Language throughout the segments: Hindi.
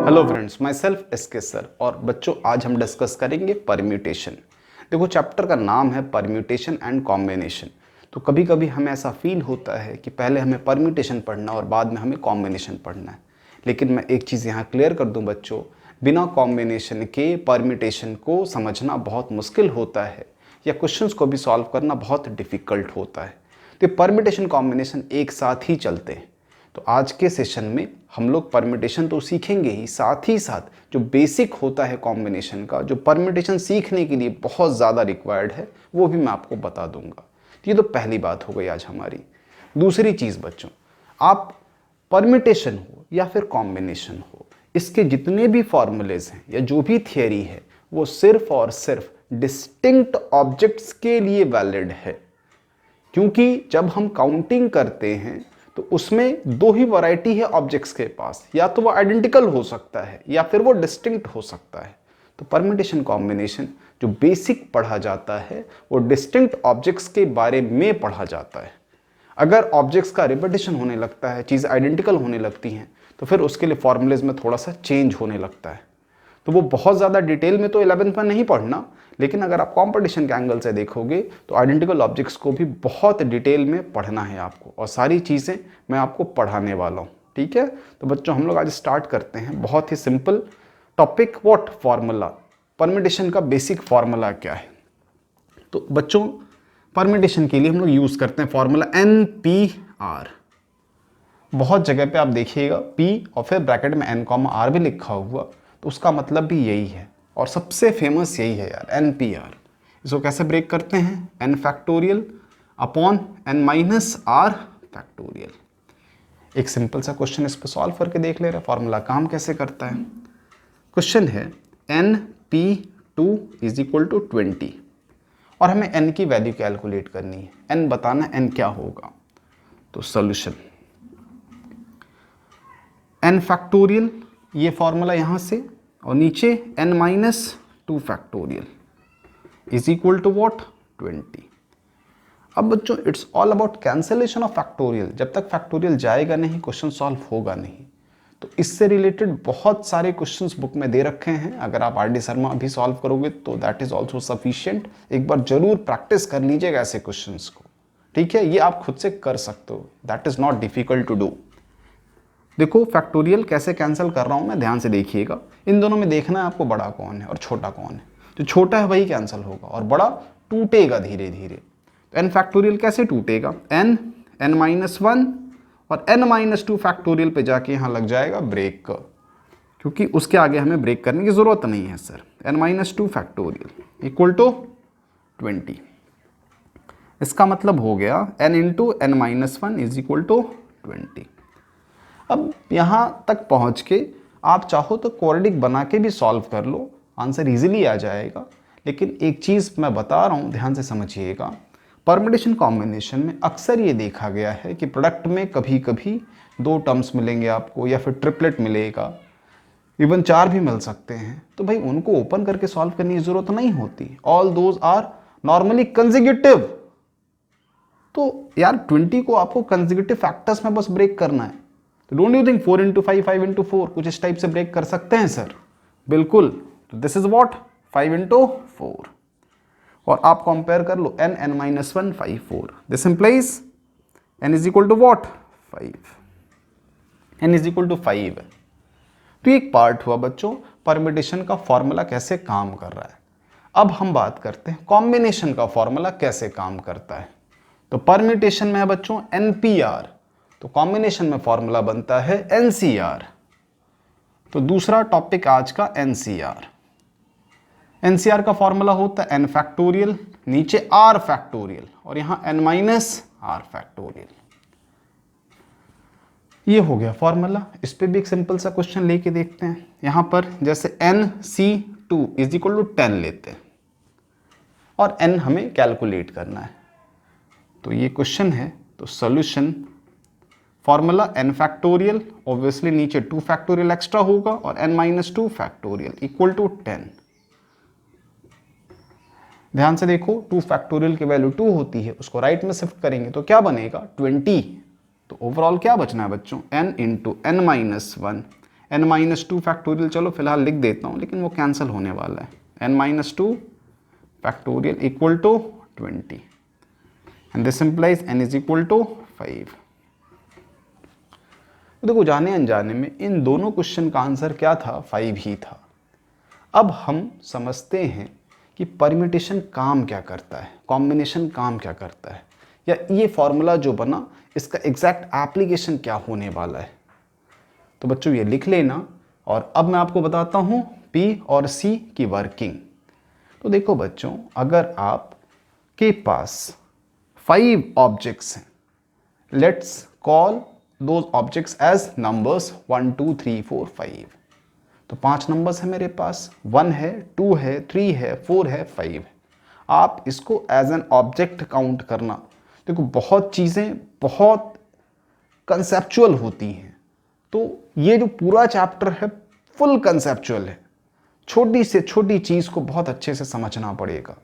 Hello friends, myself SK sir. और बच्चों, आज हम डिस्कस करेंगे परम्यूटेशन। देखो, चैप्टर का नाम है परम्यूटेशन एंड कॉम्बिनेशन। तो कभी कभी हमें ऐसा फील होता है कि पहले हमें परम्यूटेशन पढ़ना और बाद में हमें कॉम्बिनेशन पढ़ना है। लेकिन मैं एक चीज़ यहाँ क्लियर कर दूँ बच्चों, बिना कॉम्बिनेशन के परम्यूटेशन को समझना बहुत मुश्किल होता है या क्वेश्चंस को भी सॉल्व करना बहुत डिफ़िकल्ट होता है। तो परम्यूटेशन कॉम्बिनेशन एक साथ ही चलते हैं। तो आज के सेशन में हम लोग परम्यूटेशन तो सीखेंगे ही साथ जो बेसिक होता है कॉम्बिनेशन का, जो परम्यूटेशन सीखने के लिए बहुत ज़्यादा रिक्वायर्ड है, वो भी मैं आपको बता दूंगा। तो ये तो पहली बात हो गई आज हमारी। दूसरी चीज़ बच्चों, आप परम्यूटेशन हो या फिर कॉम्बिनेशन हो, इसके जितने भी फॉर्मूलेज हैं या जो भी थियरी है, वो सिर्फ और सिर्फ डिस्टिंक्ट ऑब्जेक्ट्स के लिए वैलिड है। क्योंकि जब हम काउंटिंग करते हैं तो उसमें दो ही वैरायटी है ऑब्जेक्ट्स के पास, या तो वो आइडेंटिकल हो सकता है या फिर वो डिस्टिंक्ट हो सकता है। तो परम्यूटेशन कॉम्बिनेशन जो बेसिक पढ़ा जाता है वो डिस्टिंक्ट ऑब्जेक्ट्स के बारे में पढ़ा जाता है। अगर ऑब्जेक्ट्स का रिपीटिशन होने लगता है, चीज़ आइडेंटिकल होने लगती हैं, तो फिर उसके लिए फॉर्मूलेज में थोड़ा सा चेंज होने लगता है। तो वो बहुत ज़्यादा डिटेल में तो 11th में नहीं पढ़ना, लेकिन अगर आप कंपटीशन के एंगल से देखोगे तो आइडेंटिकल ऑब्जेक्ट्स को भी बहुत डिटेल में पढ़ना है आपको, और सारी चीज़ें मैं आपको पढ़ाने वाला हूँ। ठीक है, तो बच्चों हम लोग आज स्टार्ट करते हैं। बहुत ही simple topic, what formula, permutation का बेसिक फार्मूला क्या है। तो बच्चों, परम्यूटेशन के लिए हम लोग यूज़ करते हैं फार्मूला NPR। बहुत जगह पे आप देखिएगा P और फिर ब्रैकेट में N, R भी लिखा हुआ, तो उसका मतलब भी यही है और सबसे फेमस यही है यार, NPR। इसको कैसे ब्रेक करते हैं? N factorial upon N minus R factorial. एक सिंपल सा क्वेश्चन इस पर सॉल्व करके देख ले रहे, फॉर्मूला काम कैसे करता है। क्वेश्चन है NP2 इज इक्वल टू 20 और हमें N की वैल्यू कैलकुलेट करनी है। N बताना N क्या होगा। तो सोल्यूशन N फैक्टोरियल, ये फॉर्मूला यहाँ से, और नीचे N minus 2 factorial is equal to what 20। अब बच्चों, it's all about cancellation of factorial. जब तक फैक्टोरियल जाएगा नहीं, क्वेश्चन सॉल्व होगा नहीं। तो इससे रिलेटेड बहुत सारे क्वेश्चंस बुक में दे रखे हैं। अगर आप RD शर्मा अभी सॉल्व करोगे तो दैट इज ऑल्सो सफिशियंट। एक बार जरूर प्रैक्टिस कर लीजिएगा ऐसे क्वेश्चंस को। ठीक है, ये आप खुद से कर सकते हो, that is not difficult to do. देखो, फैक्टोरियल कैसे कैंसिल कर रहा हूं मैं, ध्यान से देखिएगा। इन दोनों में देखना है आपको बड़ा कौन है और छोटा कौन है। जो छोटा है वही कैंसिल होगा और बड़ा टूटेगा धीरे धीरे। तो n फैक्टोरियल कैसे टूटेगा? n माइनस 1 और n माइनस 2 फैक्टोरियल पे जाके यहाँ लग जाएगा ब्रेक, क्योंकि उसके आगे हमें ब्रेक करने की जरूरत नहीं है sir. n minus 2 factorial equal to 20। इसका मतलब हो गया n into n minus 1 is equal to 20। अब यहाँ तक पहुँच के आप चाहो तो क्वाड्रेटिक बना के भी सॉल्व कर लो, आंसर इजीली आ जाएगा। लेकिन एक चीज़ मैं बता रहा हूँ, ध्यान से समझिएगा। परम्यूटेशन कॉम्बिनेशन में अक्सर ये देखा गया है कि प्रोडक्ट में कभी कभी 2 टर्म्स मिलेंगे आपको, या फिर ट्रिपलेट मिलेगा, इवन 4 भी मिल सकते हैं। तो भाई उनको ओपन करके सॉल्व करने की जरूरत नहीं होती। All those are normally consecutive. तो यार 20 को आपको कंसेक्यूटिव फैक्टर्स में बस ब्रेक करना है। तो don't you think 4 into 5, 5 into 4 कुछ इस टाइप से ब्रेक कर सकते हैं सर? बिल्कुल। तो दिस इज वॉट 5 इंटू 4, और आप कंपेयर कर लो n minus 1 5 4, this implies n is equal to what 5, n is equal to 5। तो एक पार्ट हुआ बच्चों परम्यूटेशन का फॉर्मूला कैसे काम कर रहा है। अब हम बात करते हैं कॉम्बिनेशन का फॉर्मूला कैसे काम करता है। तो परम्यूटेशन में है बच्चों NPR, तो कॉम्बिनेशन में फॉर्मूला बनता है NCR। तो दूसरा टॉपिक आज का NCR। NCR का फॉर्मूला होता है n फैक्टोरियल, नीचे R फैक्टोरियल, और यहां n माइनस R फैक्टोरियल। ये हो गया फॉर्मूला। इस पे भी एक सिंपल सा क्वेश्चन लेके देखते हैं। यहां पर जैसे NC2 इज इक्वल टू 10 लेते हैं और n हमें कैलकुलेट करना है। तो ये क्वेश्चन है, तो solution formula n factorial, obviously नीचे 2 फैक्टोरियल एक्स्ट्रा होगा, और n minus 2 factorial equal to 10। ध्यान से देखो, 2 फैक्टोरियल की वैल्यू 2 होती है, उसको राइट में शिफ्ट करेंगे तो क्या बनेगा 20। तो ओवरऑल क्या बचना है बच्चों, n into n minus 1 n-2 factorial चलो फिलहाल लिख देता हूँ, लेकिन वो कैंसिल होने वाला है। n-2 factorial equal to 20 and this implies n is equal to 5। तो देखो जाने अनजाने में इन दोनों क्वेश्चन का आंसर क्या था, 5 ही था। अब हम समझते हैं कि परम्यूटेशन काम क्या करता है, कॉम्बिनेशन काम क्या करता है, या ये फॉर्मूला जो बना इसका एग्जैक्ट एप्लीकेशन क्या होने वाला है। तो बच्चों ये लिख लेना, और अब मैं आपको बताता हूँ P और C की वर्किंग। तो देखो बच्चों, अगर आप के पास 5 ऑब्जेक्ट्स हैं, let's call those objects as numbers 1 2 3 4 5। तो 5 नंबर्स है मेरे पास, 1 है, 2 है, 3 है, 4 है, 5 है। आप इसको एज एन ऑब्जेक्ट काउंट करना। देखो बहुत चीज़ें बहुत कंसेप्चुअल होती हैं, तो ये जो पूरा चैप्टर है फुल कंसेप्चुअल है। छोटी से छोटी चीज़ को बहुत अच्छे से समझना पड़ेगा।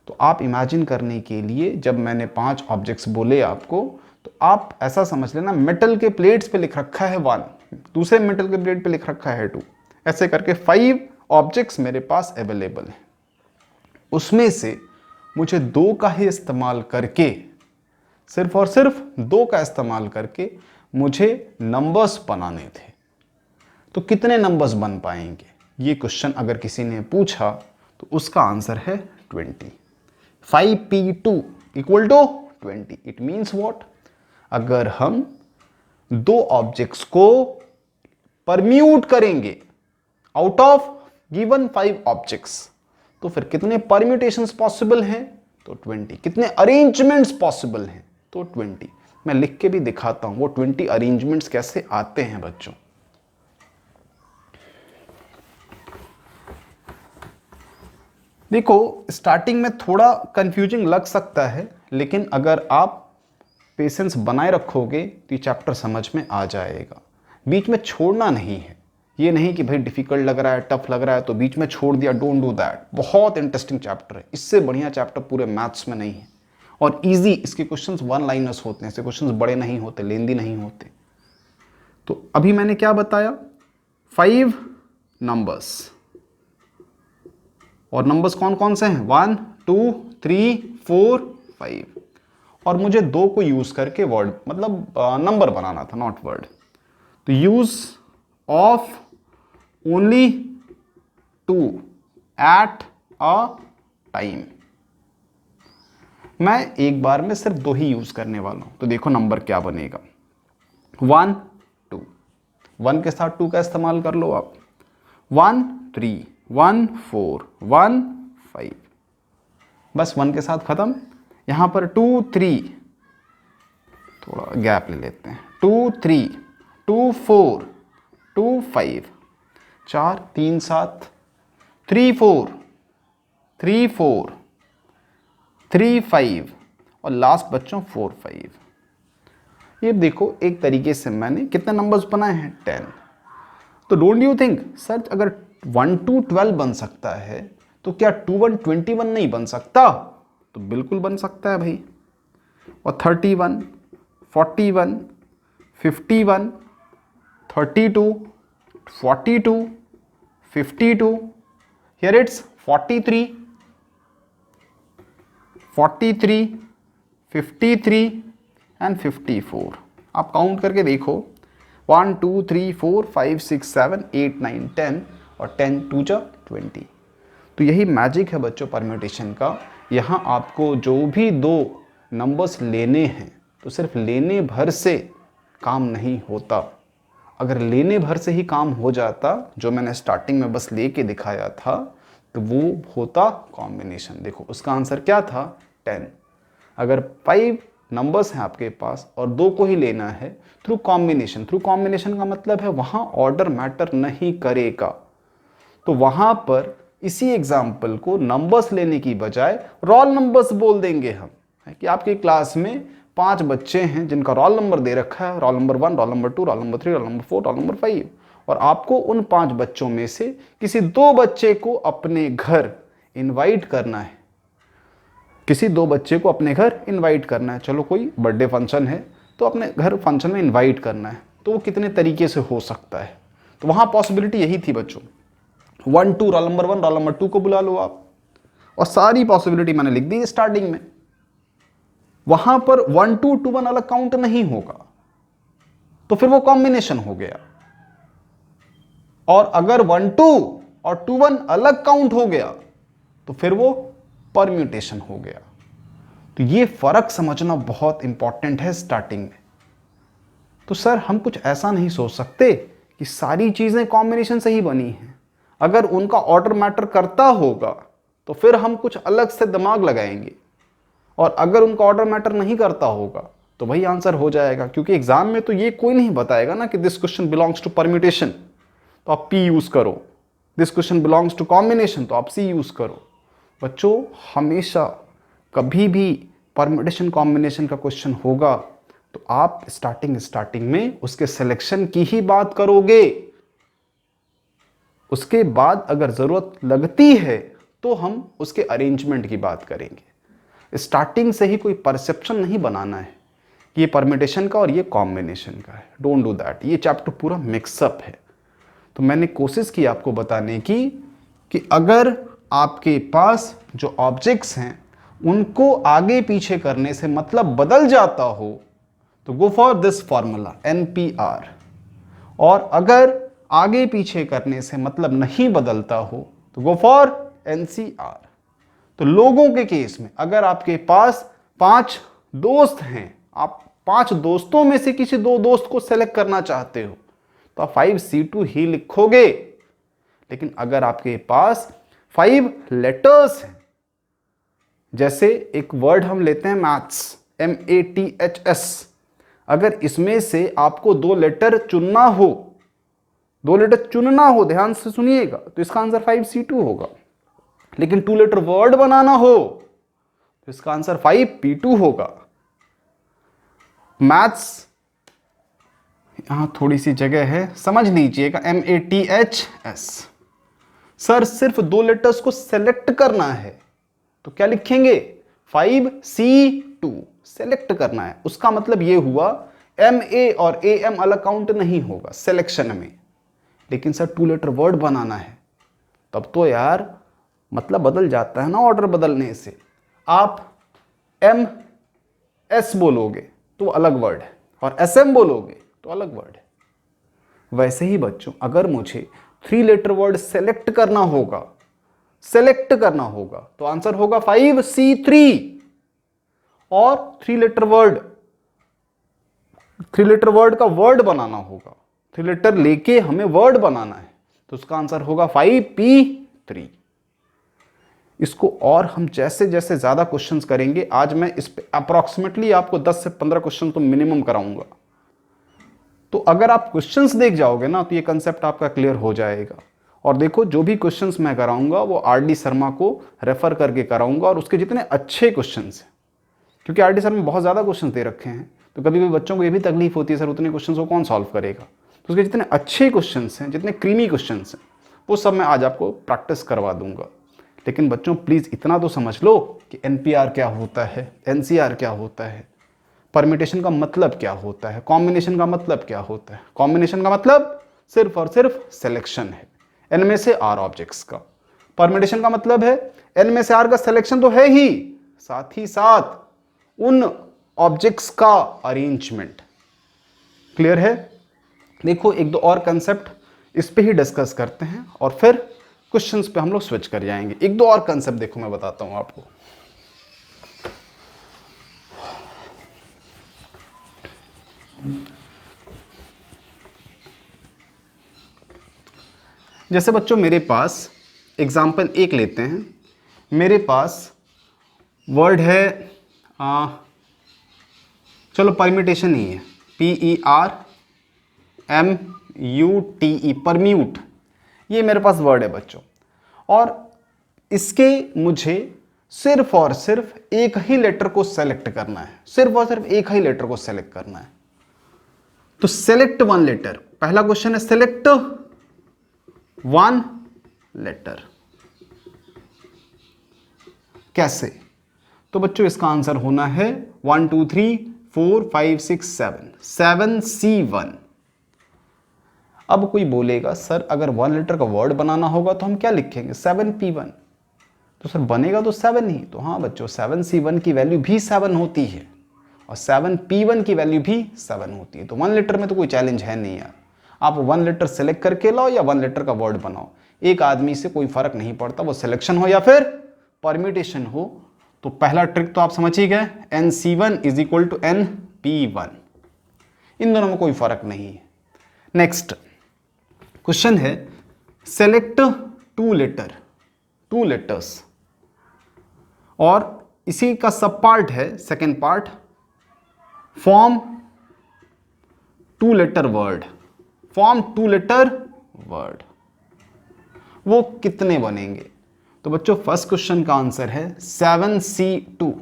तो आप इमेजिन करने के लिए जब मैंने 5 ऑब्जेक्ट्स बोले आपको, तो आप ऐसा समझ लेना मेटल के प्लेट्स पे लिख रखा है 1, दूसरे मेटल के प्लेट पे लिख रखा है 2, ऐसे करके 5 ऑब्जेक्ट्स मेरे पास अवेलेबल हैं। उसमें से मुझे 2 का ही इस्तेमाल करके, सिर्फ और सिर्फ 2 का इस्तेमाल करके मुझे नंबर्स बनाने थे। तो कितने नंबर्स बन पाएंगे, ये क्वेश्चन अगर किसी ने पूछा तो उसका आंसर है 20। 5p2 equal to 20। It means what, अगर हम 2 ऑब्जेक्ट्स को परम्यूट करेंगे आउट ऑफ गिवन 5 ऑब्जेक्ट्स, तो फिर कितने परम्यूटेशंस पॉसिबल हैं, तो 20। कितने अरेंजमेंट्स पॉसिबल हैं, तो 20। मैं लिख के भी दिखाता हूं वो 20 अरेंजमेंट्स कैसे आते हैं बच्चों। देखो स्टार्टिंग में थोड़ा कंफ्यूजिंग लग सकता है, लेकिन अगर आप पेशेंस बनाए रखोगे तो ये चैप्टर समझ में आ जाएगा। बीच में छोड़ना नहीं है, ये नहीं कि भाई डिफिकल्ट लग रहा है, टफ लग रहा है तो बीच में छोड़ दिया, डोंट डू दैट। बहुत इंटरेस्टिंग चैप्टर है, इससे बढ़िया चैप्टर पूरे मैथ्स में नहीं है। और इजी इसके क्वेश्चंस 1 लाइनर्स होते हैं, इसके क्वेश्चंस बड़े नहीं होते, लेंदी नहीं होते। तो अभी मैंने क्या बताया, 5 नंबर्स, और नंबर्स कौन कौन से हैं, 1 2 3 4 5, और मुझे 2 को यूज करके वर्ड मतलब नंबर बनाना था, नॉट वर्ड। तो use of only 2 eight a time, मैं एक बार में सिर्फ 2 ही यूज करने वाला हूं। तो देखो नंबर क्या बनेगा, 1 2, 1 के साथ 2 का इस्तेमाल कर लो आप, 1 3 1 4 1 5, बस 1 के साथ खत्म। यहां पर 2 3, थोड़ा गैप ले लेते हैं, 2 3 2 4 2 5, 4 3 7 3 4 3 4 3 5, और लास्ट बच्चों 4 5। ये देखो एक तरीके से मैंने कितने नंबर्स बनाए हैं, 10। तो डोंट यू थिंक सर अगर 1 to 12 बन सकता है तो क्या 2 1 21 नहीं बन सकता, तो बिल्कुल बन सकता है भाई। और 31 41 51 32 42 52, here it's 43 43 53 एंड 54। आप काउंट करके देखो, 1 2 3 4 5 6 7 8 9 10, और 10 2 जा 20। तो यही मैजिक है बच्चों परम्यूटेशन का। यहाँ आपको जो भी 2 नंबर्स लेने हैं, तो सिर्फ लेने भर से काम नहीं होता। अगर लेने भर से ही काम हो जाता, जो मैंने स्टार्टिंग में बस लेके दिखाया था, तो वो होता कॉम्बिनेशन। देखो उसका आंसर क्या था, 10। अगर 5 नंबर्स हैं आपके पास और 2 को ही लेना है थ्रू कॉम्बिनेशन, थ्रू कॉम्बिनेशन का मतलब है वहाँ ऑर्डर मैटर नहीं करेगा। तो वहाँ पर इसी एग्जाम्पल को नंबर्स लेने की बजाय रोल नंबर्स बोल देंगे हम, है कि आपकी क्लास में 5 बच्चे हैं जिनका रोल नंबर दे रखा है, roll number 1, roll number 2, roll number 3, roll number 4, roll number 5, और आपको उन 5 बच्चों में से किसी 2 बच्चे को अपने घर इनवाइट करना है, किसी 2 बच्चे को अपने घर इनवाइट करना है। चलो कोई बर्थडे फंक्शन है तो अपने घर फंक्शन में इनवाइट करना है, तो वो कितने तरीके से हो सकता है। तो वहां पॉसिबिलिटी यही थी बच्चों, 1 2 रोल नंबर 1 रोल नंबर 2 को बुला लो आप, और सारी पॉसिबिलिटी मैंने लिख दी स्टार्टिंग में। वहां पर 1 2 2 1 अलग काउंट नहीं होगा, तो फिर वो कॉम्बिनेशन हो गया। और अगर 1 2 और 2 1 अलग काउंट हो गया तो फिर वो परम्यूटेशन हो गया। तो ये फर्क समझना बहुत इंपॉर्टेंट है स्टार्टिंग में। तो सर हम कुछ ऐसा नहीं सोच सकते कि सारी चीजें कॉम्बिनेशन से ही बनी हैं, अगर उनका ऑर्डर मैटर करता होगा तो फिर हम कुछ अलग से दिमाग लगाएंगे, और अगर उनका ऑर्डर मैटर नहीं करता होगा तो वही आंसर हो जाएगा। क्योंकि एग्जाम में तो ये कोई नहीं बताएगा ना कि this question belongs to permutation तो आप पी यूज करो, this question belongs to combination तो आप सी यूज करो। बच्चों हमेशा कभी भी परम्यूटेशन कॉम्बिनेशन का क्वेश्चन होगा तो आप स्टार्टिंग में उसके सिलेक्शन की ही बात करोगे। उसके बाद अगर जरूरत लगती है तो हम उसके अरेंजमेंट की बात करेंगे। स्टार्टिंग से ही कोई परसेप्शन नहीं बनाना है कि ये परम्यूटेशन का और ये कॉम्बिनेशन का है, डोंट डू दैट। ये चैप्टर पूरा मिक्सअप है। तो मैंने कोशिश की आपको बताने की कि अगर आपके पास जो ऑब्जेक्ट्स हैं उनको आगे पीछे करने से मतलब बदल जाता हो तो go for this formula NPR, और अगर आगे पीछे करने से मतलब नहीं बदलता हो तो गो फॉर NCR। तो लोगों के केस में अगर आपके पास 5 दोस्त हैं, आप 5 दोस्तों में से किसी 2 दोस्त को सेलेक्ट करना चाहते हो तो आप 5C2 ही लिखोगे। लेकिन अगर आपके पास 5 लेटर्स हैं, जैसे एक वर्ड हम लेते हैं मैथ्स, MATHS, अगर इसमें से आपको 2 लेटर चुनना हो, 2 लेटर चुनना हो, ध्यान से सुनिएगा, तो इसका आंसर 5C2 होगा। लेकिन 2 लेटर वर्ड बनाना हो तो इसका आंसर 5P2 होगा। मैथ्स, यहां थोड़ी सी जगह है, समझ लीजिएगा, MATHS। सर सिर्फ 2 लेटर्स को सेलेक्ट करना है तो क्या लिखेंगे? 5C2 सेलेक्ट करना है। उसका मतलब यह हुआ MA और AM अलग काउंट नहीं होगा सिलेक्शन में। लेकिन सर 2 लेटर वर्ड बनाना है, तब तो यार मतलब बदल जाता है ना ऑर्डर बदलने से। आप MS बोलोगे तो अलग वर्ड है, और SM बोलोगे तो अलग वर्ड है। वैसे ही बच्चों अगर मुझे 3 लेटर वर्ड सेलेक्ट करना होगा तो आंसर होगा 5C3। और 3 लेटर वर्ड का वर्ड बनाना होगा, 3 लेटर लेके हमें वर्ड बनाना है तो उसका आंसर होगा 5P3। इसको और हम जैसे जैसे ज्यादा क्वेश्चंस करेंगे, आज मैं इस पे अप्रोक्सीमेटली आपको 10 से 15 क्वेश्चन तो मिनिमम कराऊंगा। तो अगर आप क्वेश्चंस देख जाओगे ना तो ये कंसेप्ट आपका क्लियर हो जाएगा। और देखो जो भी क्वेश्चंस मैं कराऊंगा वो RD शर्मा को रेफर करके कराऊंगा, और उसके जितने अच्छे क्वेश्चंस हैं, क्योंकि RD शर्मा बहुत ज़्यादा क्वेश्चंस दे रखे हैं, तो कभी कभी बच्चों को ये भी तकलीफ होती है सर उतने क्वेश्चंस को कौन सॉल्व करेगा। तो उसके जितने अच्छे क्वेश्चंस हैं, जितने क्रीमी क्वेश्चंस हैं, वो सब मैं आज आपको प्रैक्टिस करवा दूंगा। लेकिन बच्चों प्लीज़ इतना तो समझ लो कि NPR क्या होता है, NCR क्या होता है, परम्यूटेशन का मतलब क्या होता है, कॉम्बिनेशन का मतलब क्या होता है। कॉम्बिनेशन का मतलब सिर्फ और सिर्फ सिलेक्शन है N में से R ऑब्जेक्ट्स का। परम्यूटेशन का मतलब है N में से R का सिलेक्शन तो है ही, साथ ही साथ उन ऑब्जेक्ट्स का अरेंजमेंट। क्लियर है? देखो एक दो और कंसेप्ट इस पे ही डिस्कस करते हैं और फिर क्वेश्चंस पे हम लोग स्विच कर जाएंगे। एक दो और कंसेप्ट देखो मैं बताता हूं आपको। जैसे बच्चों मेरे पास एग्जाम्पल 1 लेते हैं। मेरे पास वर्ड है चलो परम्यूटेशन ही है, PERMUTE, परम्यूट। ये मेरे पास वर्ड है बच्चों, और इसके मुझे सिर्फ और सिर्फ एक ही लेटर को सेलेक्ट करना है, सिर्फ और सिर्फ एक ही लेटर को सेलेक्ट करना है। तो सेलेक्ट 1 लेटर, पहला क्वेश्चन है सेलेक्ट 1 लेटर। कैसे? तो बच्चों इसका आंसर होना है 1 2 3 4 5 6 7 7C1। अब कोई बोलेगा सर अगर 1 लीटर का वर्ड बनाना होगा तो हम क्या लिखेंगे 7p1, तो सर बनेगा तो 7 ही। तो हाँ बच्चों 7c1 की वैल्यू भी 7 होती है और 7p1 की वैल्यू भी 7 होती है। तो 1 लीटर में तो कोई चैलेंज है नहीं यार, आप 1 लीटर सेलेक्ट करके लाओ या 1 लीटर का वर्ड बनाओ, एक आदमी से कोई फर्क नहीं पड़ता, वो सिलेक्शन हो या फिर परम्यूटेशन हो। तो पहला ट्रिक तो आप समझ ही गए, NC1 is equal to NP1, इन दोनों में कोई फर्क नहीं है। नेक्स्ट क्वेश्चन है सेलेक्ट 2 लेटर्स, और इसी का सब पार्ट है second part, form 2 letter word, form 2 letter word, वो कितने बनेंगे? तो बच्चों फर्स्ट क्वेश्चन का आंसर है 7C2,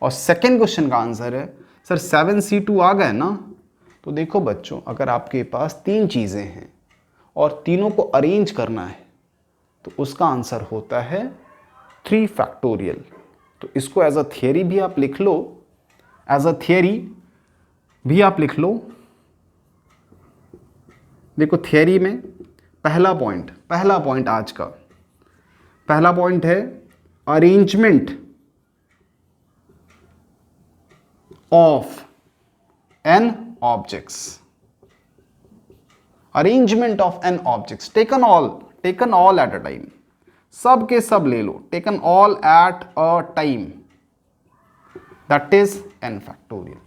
और सेकेंड क्वेश्चन का आंसर है सर 7C2 आ गए ना। तो देखो बच्चों अगर आपके पास 3 चीज़ें हैं और तीनों को अरेंज करना है तो उसका आंसर होता है 3 फैक्टोरियल। तो इसको एज अ थियरी भी आप लिख लो, देखो थियरी में पहला पॉइंट आज का पहला पॉइंट है arrangement of n objects, arrangement of n objects taken all at a time, सब के सब ले लो, taken all at a time, that is n factorial.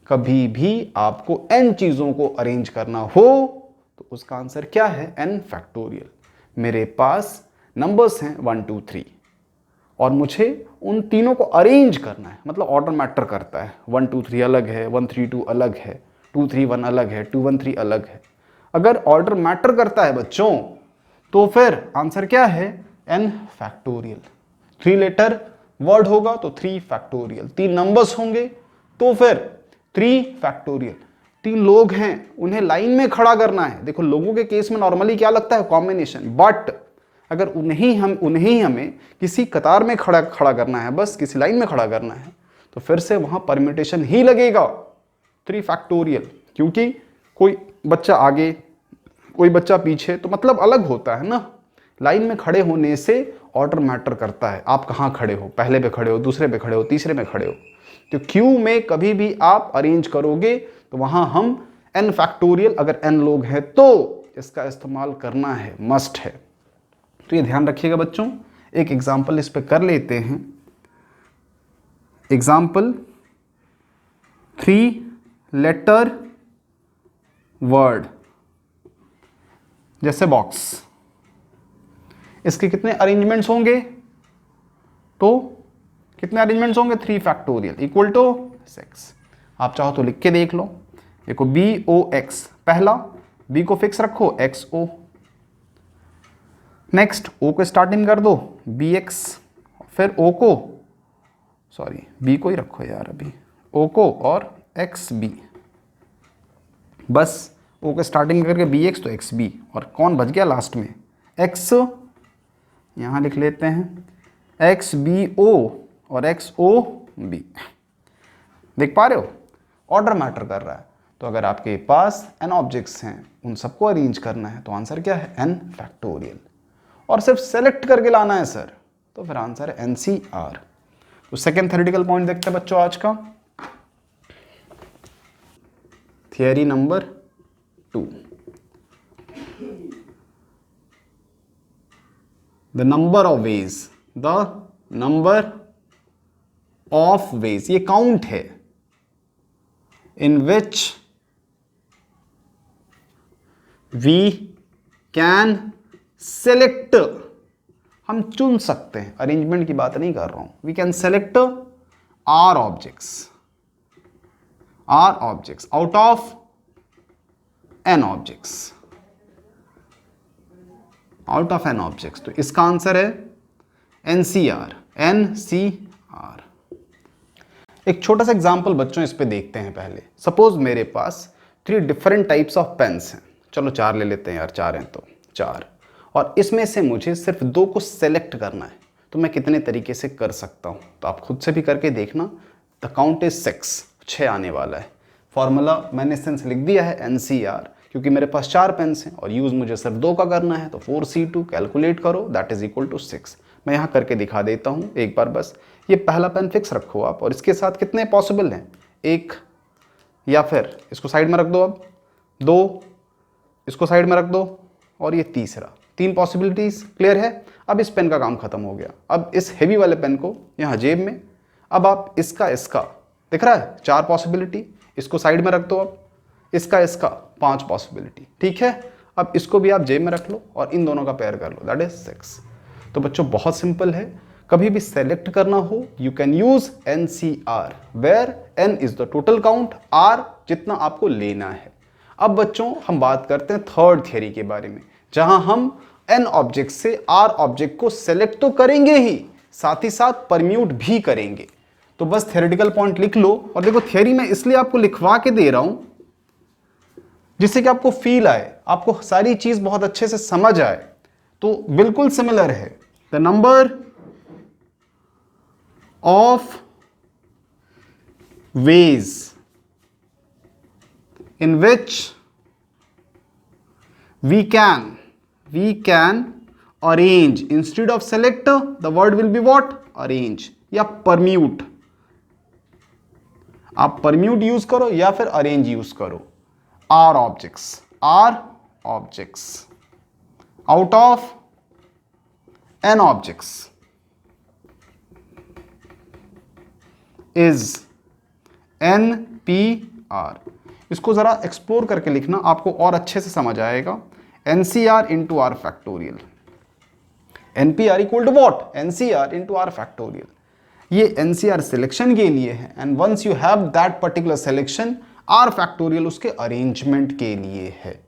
कभी भी आपको n चीजों को अरेंज करना हो तो उसका आंसर क्या है n फैक्टोरियल। मेरे पास नंबर्स हैं 1 2 3 और मुझे उन तीनों को अरेंज करना है, मतलब ऑर्डर मैटर करता है, 1 2 3 अलग है, 1 3 2 अलग है, 2 3 1 अलग है, 2 1 3 अलग है। अगर ऑर्डर मैटर करता है बच्चों तो फिर आंसर क्या है n फैक्टोरियल। 3 लेटर वर्ड होगा तो 3 फैक्टोरियल, 3 नंबर्स होंगे तो फिर 3 फैक्टोरियल। 3 लोग हैं उन्हें लाइन में खड़ा करना है, देखो लोगों के केस में नॉर्मली क्या लगता है कॉम्बिनेशन, बट अगर उन्हें हमें किसी कतार में खड़ा करना है, बस किसी लाइन में खड़ा करना है तो फिर से वहां परम्यूटेशन ही लगेगा 3 फैक्टोरियल, क्योंकि कोई बच्चा आगे कोई बच्चा पीछे तो मतलब अलग होता है ना। लाइन में खड़े होने से ऑर्डर मैटर करता है, आप कहाँ खड़े हो, पहले पे खड़े हो, दूसरे पे खड़े हो, तीसरे में खड़े हो। तो क्यू में कभी भी आप अरेंज करोगे तो वहां हम n फैक्टोरियल, अगर n लोग हैं तो इसका इस्तेमाल करना है, मस्ट है। तो ये ध्यान रखिएगा बच्चों। एक एग्जाम्पल इस पे कर लेते हैं। एग्जाम्पल 3 लेटर वर्ड, जैसे बॉक्स, इसके कितने अरेंजमेंट्स होंगे? तो कितने अरेंजमेंट्स होंगे? 3 फैक्टोरियल इक्वल टू 6। आप चाहो तो लिख के देख लो। देखो BOX पहला, B को फिक्स रखो XO, नेक्स्ट O को स्टार्टिंग कर दो BX, फिर O को B को ही रखो यार अभी, O को और XB, बस O को स्टार्टिंग करके BX तो XB, और कौन बच गया लास्ट में? X, यहाँ लिख लेते हैं XBO और XOB। देख पा रहे हो ऑर्डर मैटर कर रहा है। तो अगर आपके पास n ऑब्जेक्ट्स हैं उन सबको अरेंज करना है तो आंसर क्या है n फैक्टोरियल, और सिर्फ सेलेक्ट करके लाना है सर, तो फिर आंसर है NCR। तो सेकेंड थ्योरेटिकल पॉइंट देखते हैं बच्चों आज का, theory number 2, the number of ways, ये काउंट है, इन विच वी कैन सेलेक्ट, हम चुन सकते हैं, अरेंजमेंट की बात नहीं कर रहा हूं, we can select r objects out of n objects, तो इसका आंसर है NCR। एक छोटा सा एग्जांपल बच्चों इस पे देखते हैं पहले। सपोज मेरे पास 3 डिफरेंट टाइप्स ऑफ पेन्स हैं, चलो 4 ले लेते हैं यार, 4 हैं तो 4, और इसमें से मुझे सिर्फ 2 को सेलेक्ट करना है, तो मैं कितने तरीके से कर सकता हूं? तो आप खुद से भी करके देखना। द काउंट इज 6 आने वाला है। फॉर्मूला मैंने सेंस लिख दिया है NCR, क्योंकि मेरे पास 4 पेन्स हैं और यूज़ मुझे सिर्फ 2 का करना है, तो 4C2 कैलकुलेट करो, दैट इज इक्वल टू 6। मैं यहाँ करके दिखा देता हूँ एक बार बस। ये पहला पेन फिक्स रखो आप, और इसके साथ कितने पॉसिबल हैं, 1, या फिर इसको साइड में रख दो, अब 2, इसको साइड में रख दो, और ये तीसरा, 3 पॉसिबिलिटीज़। क्लियर है? अब इस पेन का काम खत्म हो गया। अब इस हेवी वाले पेन को यहाँ जेब में, अब आप इसका दिख रहा है 4 पॉसिबिलिटी, इसको साइड में रख दो, अब इसका 5 पॉसिबिलिटी। ठीक है, अब इसको भी आप जेब में रख लो और इन दोनों का पेयर कर लो, दैट इज 6। तो बच्चों बहुत सिंपल है, कभी भी सेलेक्ट करना हो you can use NCR, where N is the total count, R जितना आपको लेना है। अब बच्चों हम बात करते हैं थर्ड थियरी के बारे में, जहां हम N ऑब्जेक्ट से R ऑब्जेक्ट को सेलेक्ट तो करेंगे ही, साथ ही साथ परम्यूट भी करेंगे। तो बस थ्योरेटिकल पॉइंट लिख लो, और देखो थियरी में इसलिए आपको लिखवा के दे रहा हूं जिससे कि आपको फील आए, आपको सारी चीज बहुत अच्छे से समझ आए। तो बिल्कुल सिमिलर है, the number of ways in which we can arrange, instead of select the word will be what, arrange, या permute। आप permute यूज करो या फिर arrange यूज करो। R objects out of N objects is NPR। इसको जरा एक्सप्लोर करके लिखना, आपको और अच्छे से समझ आएगा। NCR into R factorial, NPR equal to what, NCR into R फैक्टोरियल। ये NCR सिलेक्शन के लिए है, and once you have that particular selection, R factorial उसके अरेंजमेंट के लिए है।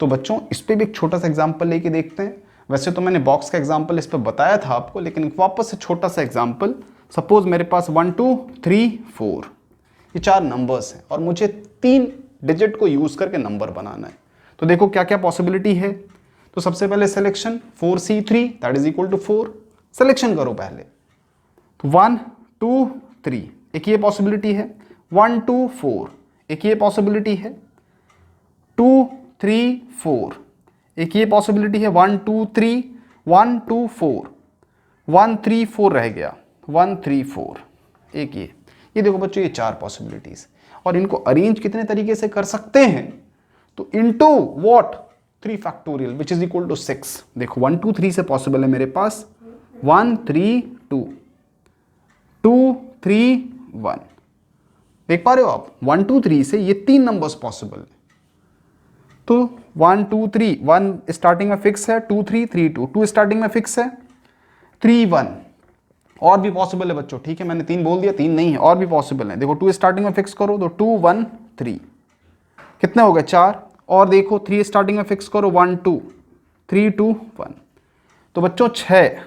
तो बच्चों इस पे भी एक छोटा सा एग्जाम्पल लेके देखते हैं। वैसे तो मैंने बॉक्स का एग्जाम्पल इस पे बताया था आपको, लेकिन वापस से छोटा सा एग्जाम्पल। सपोज मेरे पास 1 2 3 4 ये 4 नंबर्स हैं और मुझे 3 डिजिट को यूज करके नंबर बनाना है। तो देखो क्या क्या पॉसिबिलिटी है। तो सबसे पहले selection 4C3 that is equal to 4, selection करो पहले। तो 1 2 3 एक ये पॉसिबिलिटी है, 1 2 4 एक ये पॉसिबिलिटी है, 2 3 4 एक ये पॉसिबिलिटी है, 1 2 3 1 2 4 1 3 4 रह गया, 1 3 4 एक ये देखो बच्चों ये 4 पॉसिबिलिटीज। और इनको अरेंज कितने तरीके से कर सकते हैं, तो into what 3 factorial which is equal to 6। देखो 1 2 3 से पॉसिबल है मेरे पास 1 3 2 2 3 1। देख पा रहे हो आप 1 2 3 से ये 3 नंबर्स पॉसिबल है। तो 1 2 3 1 स्टार्टिंग में फिक्स है, 2 3 3 2 2 स्टार्टिंग में फिक्स है, 3 1 और भी पॉसिबल है बच्चों। ठीक है मैंने 3 बोल दिया, 3 नहीं है और भी पॉसिबल है। देखो 2 स्टार्टिंग में फिक्स करो तो 2 1 3 कितने हो गए 4, और देखो 3 स्टार्टिंग में फिक्स करो 1 2 3 2 1। तो बच्चों 6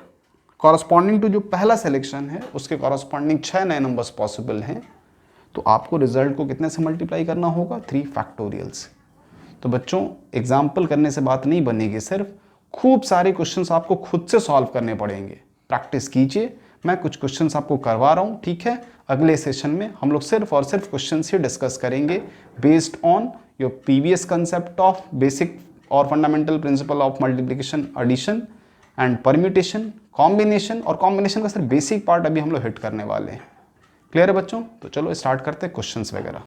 कॉरस्पॉन्डिंग टू जो पहला सिलेक्शन है उसके कॉरस्पॉन्डिंग 6 नए नंबर्स पॉसिबल हैं। तो आपको रिजल्ट को कितने से मल्टीप्लाई करना होगा, 3 फैक्टोरियल से। तो बच्चों एग्जाम्पल करने से बात नहीं बनेगी, सिर्फ खूब सारे क्वेश्चंस आपको खुद से सॉल्व करने पड़ेंगे। प्रैक्टिस कीजिए, मैं कुछ क्वेश्चंस आपको करवा रहा हूँ। ठीक है, अगले सेशन में हम लोग सिर्फ और सिर्फ क्वेश्चंस ही डिस्कस करेंगे based on your previous concept of basic और fundamental principle of multiplication, addition and permutation, combination. और कॉम्बिनेशन का सिर्फ बेसिक पार्ट अभी हम लोग हिट करने वाले हैं। क्लियर है बच्चों? तो चलो स्टार्ट करते हैं क्वेश्चंस वगैरह।